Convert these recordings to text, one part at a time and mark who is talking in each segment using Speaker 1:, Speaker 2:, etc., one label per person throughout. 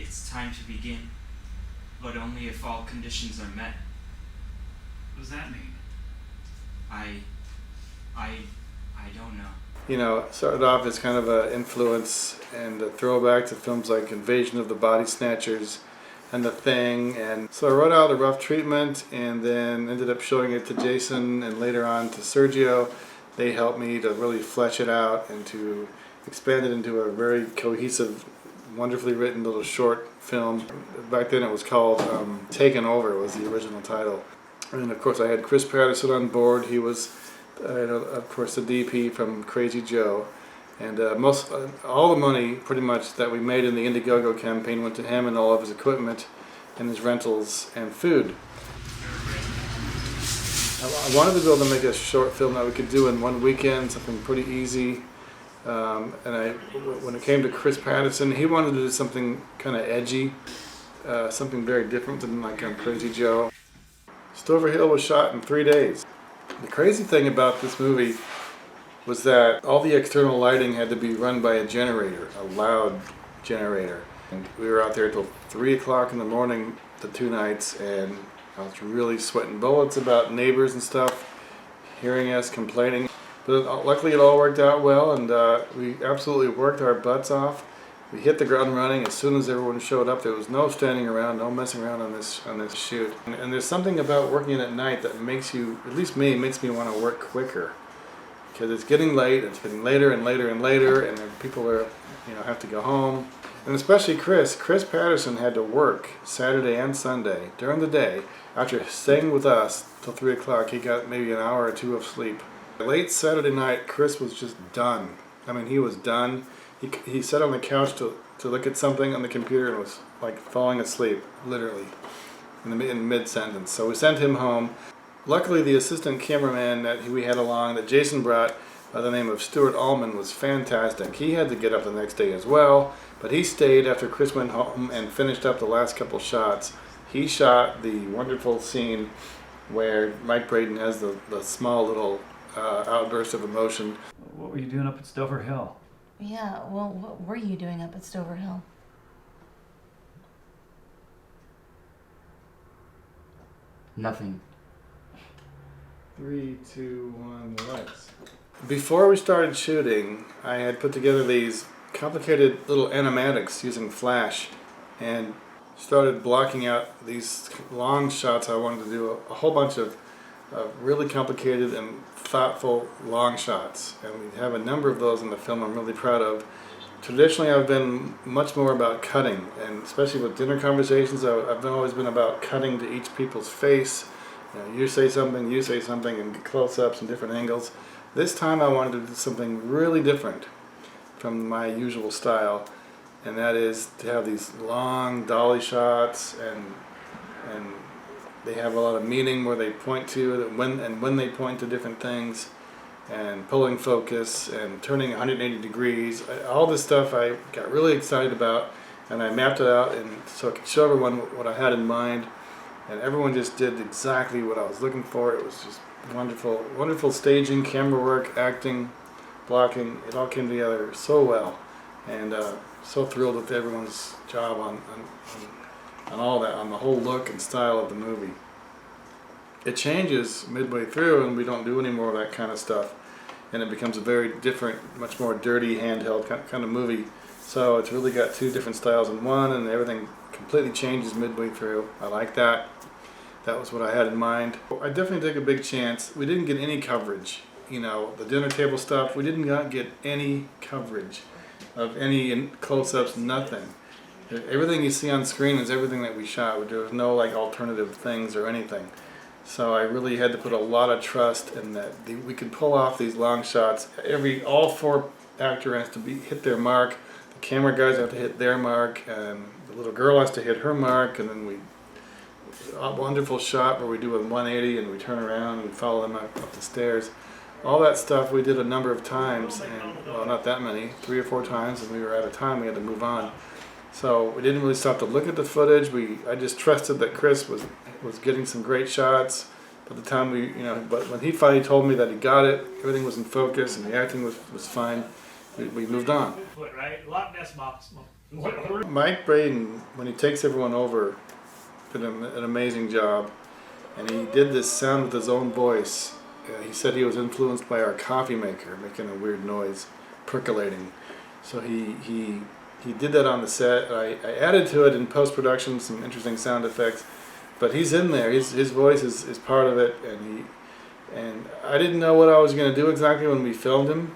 Speaker 1: It's time to begin, but only if all conditions are met.
Speaker 2: What does that mean?
Speaker 1: I don't know.
Speaker 3: You know, started off as kind of an influence and a throwback to films like Invasion of the Body Snatchers and The Thing. And so I wrote out a rough treatment and then ended up showing it to Jason and later on to Sergio. They helped me to really flesh it out and to expand it into a very cohesive, wonderfully written little short film. Back then it was called Taken Over was the original title. And of course I had Chris Patterson on board. He was, of course, the DP from Crazy Joe. And all the money pretty much that we made in the Indiegogo campaign went to him and all of his equipment and his rentals and food. I wanted to be able to make a short film that we could do in one weekend, something pretty easy. When it came to Chris Patterson, he wanted to do something kind of edgy, something very different than like Crazy Joe. Stover Hill was shot in 3 days. The crazy thing about this movie was that all the external lighting had to be run by a generator, a loud generator. And we were out there till 3 o'clock in the morning the 2 nights, and I was really sweating bullets about neighbors and stuff, hearing us complaining. But luckily it all worked out well, and we absolutely worked our butts off. We hit the ground running as soon as everyone showed up. There was no standing around, no messing around on this shoot. And there's something about working at night that makes you, at least me, makes me want to work quicker. Because it's getting late, it's getting later and later and later, and then people are, have to go home. And especially Chris Patterson had to work Saturday and Sunday during the day. After staying with us till 3 o'clock, he got maybe an hour or 2 of sleep. Late Saturday night, Chris was just done. I mean, he was done. He sat on the couch to look at something on the computer and was like falling asleep, literally, in mid-sentence. So we sent him home. Luckily, the assistant cameraman that we had along, that Jason brought, by the name of Stuart Allman, was fantastic. He had to get up the next day as well, but he stayed after Chris went home and finished up the last couple shots. He shot the wonderful scene where Mike Braden has the small little outburst of emotion.
Speaker 2: What were you doing up at Stover Hill?
Speaker 4: Yeah, well, what were you doing up at Stover Hill?
Speaker 1: Nothing.
Speaker 3: 3, 2, 1, lights. Before we started shooting, I had put together these complicated little animatics using Flash and started blocking out these long shots. I wanted to do a whole bunch of really complicated and thoughtful long shots, and we have a number of those in the film I'm really proud of. Traditionally I've been much more about cutting, and especially with dinner conversations I've always been about cutting to each people's face. You say something, and get close-ups and different angles. This time I wanted to do something really different from my usual style, and that is to have these long dolly shots, and they have a lot of meaning where they point to when they point to different things, and pulling focus and turning 180 degrees. All this stuff I got really excited about, and I mapped it out and so I could show everyone what I had in mind, and everyone just did exactly what I was looking for. It was just wonderful, wonderful staging, camera work, acting, blocking. It all came together so well, and so thrilled with everyone's job on all that, on the whole look and style of the movie. It changes midway through and we don't do any more of that kind of stuff, and it becomes a very different, much more dirty handheld kind of movie. So it's really got 2 different styles in one, and everything completely changes midway through. I like that. That was what I had in mind. I definitely took a big chance. We didn't get any coverage. The dinner table stuff, we did not get any coverage of any close-ups, nothing. Everything you see on screen is everything that we shot. There was no alternative things or anything. So I really had to put a lot of trust in that we could pull off these long shots. All 4 actors has to hit their mark. The camera guys have to hit their mark, and the little girl has to hit her mark, and then a wonderful shot where we do a 180 and we turn around and follow them up the stairs. All that stuff we did a number of times, and well, not that many, 3 or 4 times, and we were out of time. We had to move on. So we didn't really stop to look at the footage. I just trusted that Chris was getting some great shots. By the time but when he finally told me that he got it, everything was in focus and the acting was fine, we moved on.
Speaker 5: Right? A lot less
Speaker 3: Mike Braden, when he takes everyone over, did an amazing job. And he did this sound with his own voice. He said he was influenced by our coffee maker, making a weird noise, percolating. So he did that on the set. I added to it in post-production some interesting sound effects. But he's in there. His voice is part of it. And I didn't know what I was going to do exactly when we filmed him,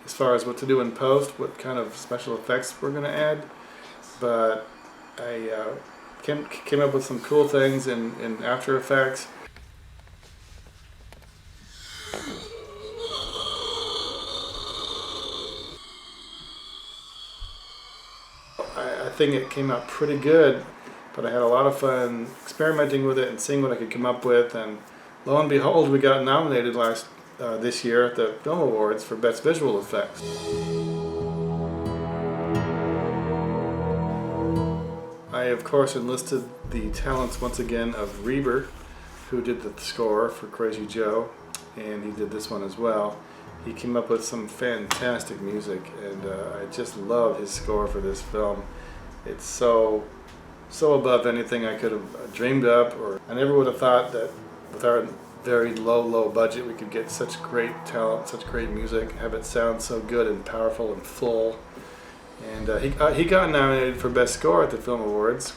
Speaker 3: as far as what to do in post, what kind of special effects we're going to add. But I came up with some cool things in After Effects. I think it came out pretty good, but I had a lot of fun experimenting with it and seeing what I could come up with. And lo and behold, we got nominated this year at the Film Awards for Best Visual Effects. I, of course, enlisted the talents once again of Reber, who did the score for Crazy Joe, and he did this one as well. He came up with some fantastic music, and I just love his score for this film. It's so above anything I could have dreamed up, or I never would have thought that with our very low budget we could get such great talent, such great music, have it sound so good and powerful and full. And he got nominated for Best Score at the Film Awards.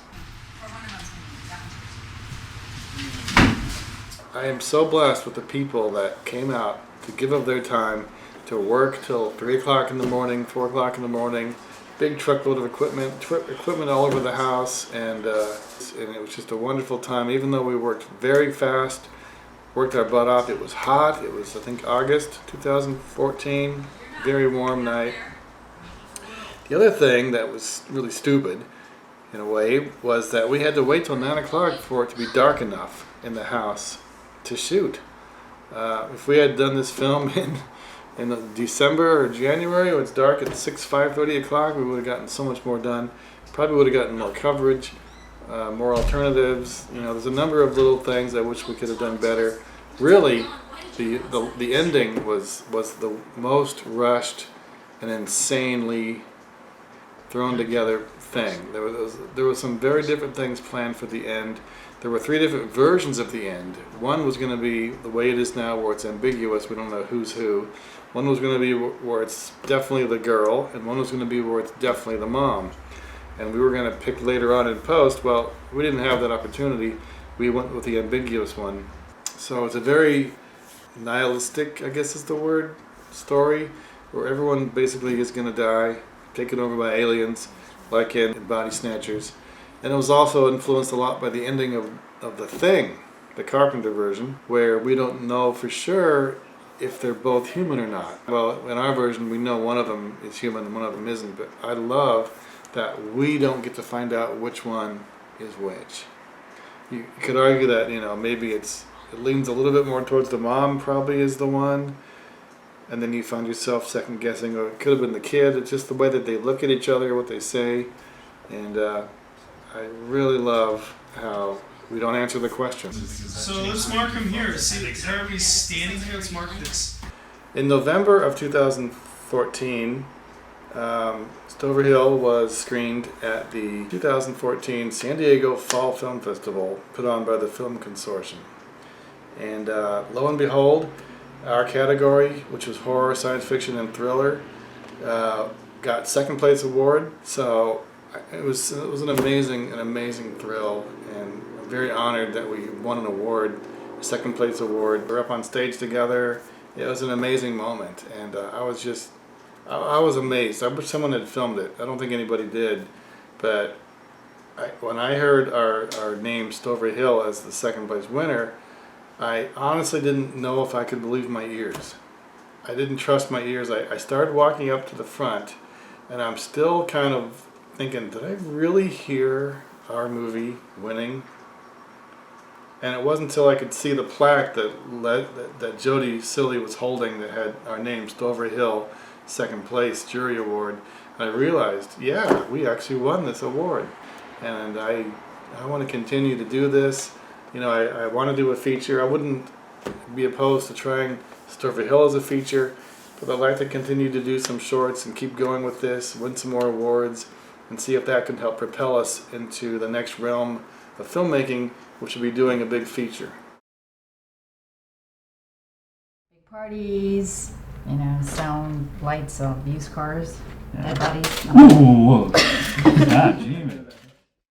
Speaker 3: I am so blessed with the people that came out to give up their time to work till 3 o'clock in the morning, 4 o'clock in the morning, big truckload of equipment all over the house, and it was just a wonderful time. Even though we worked very fast, worked our butt off. It was hot. It was, I think, August 2014, very warm night. The other thing that was really stupid, in a way, was that we had to wait till 9 o'clock for it to be dark enough in the house to shoot. If we had done this film in December or January, when it's dark at 5:30 o'clock, we would have gotten so much more done. Probably would have gotten more coverage, more alternatives. You know, there's a number of little things I wish we could have done better. Really, the ending was the most rushed and insanely thrown together thing. There was some very different things planned for the end. There were 3 different versions of the end. One was going to be the way it is now, where it's ambiguous, we don't know who's who. One was going to be where it's definitely the girl, and one was going to be where it's definitely the mom. And we were going to pick later on in post. Well, we didn't have that opportunity. We went with the ambiguous one. So it's a very nihilistic, I guess is the word, story, where everyone basically is going to die, taken over by aliens, like in Body Snatchers. And it was also influenced a lot by the ending of The Thing, the Carpenter version, where we don't know for sure if they're both human or not. Well, in our version, we know one of them is human and one of them isn't, but I love that we don't get to find out which one is which. You could argue that, you know, maybe it leans a little bit more towards the mom probably is the one, and then you find yourself second guessing, or it could have been the kid. It's just the way that they look at each other, what they say, and I really love how we don't answer the questions.
Speaker 5: So let's mark them here. See, everybody's standing here. Let's mark this.
Speaker 3: In November of 2014, Stover Hill was screened at the 2014 San Diego Fall Film Festival, put on by the Film Consortium. And lo and behold, our category, which was horror, science fiction, and thriller, got second place award. So it was an amazing thrill, and I'm very honored that we won an award, a second place award. We're up on stage together. It was an amazing moment, and I was amazed. I wish someone had filmed it. I don't think anybody did, but when I heard our name, Stover Hill, as the second place winner, I honestly didn't know if I could believe my ears. I didn't trust my ears. I started walking up to the front, and I'm still kind of thinking, did I really hear our movie winning? And it wasn't until I could see the plaque that Jody Silly was holding that had our name, Stover Hill, second place jury award, and I realized, yeah, we actually won this award. And I want to continue to do this. You know, I want to do a feature. I wouldn't be opposed to trying Stover Hill as a feature, but I'd like to continue to do some shorts and keep going with this, win some more awards, and see if that can help propel us into the next realm of filmmaking, which will be doing a big feature.
Speaker 6: Big parties, you know, sound, lights of used cars, dead bodies.
Speaker 2: Ooh, God, Jimmy.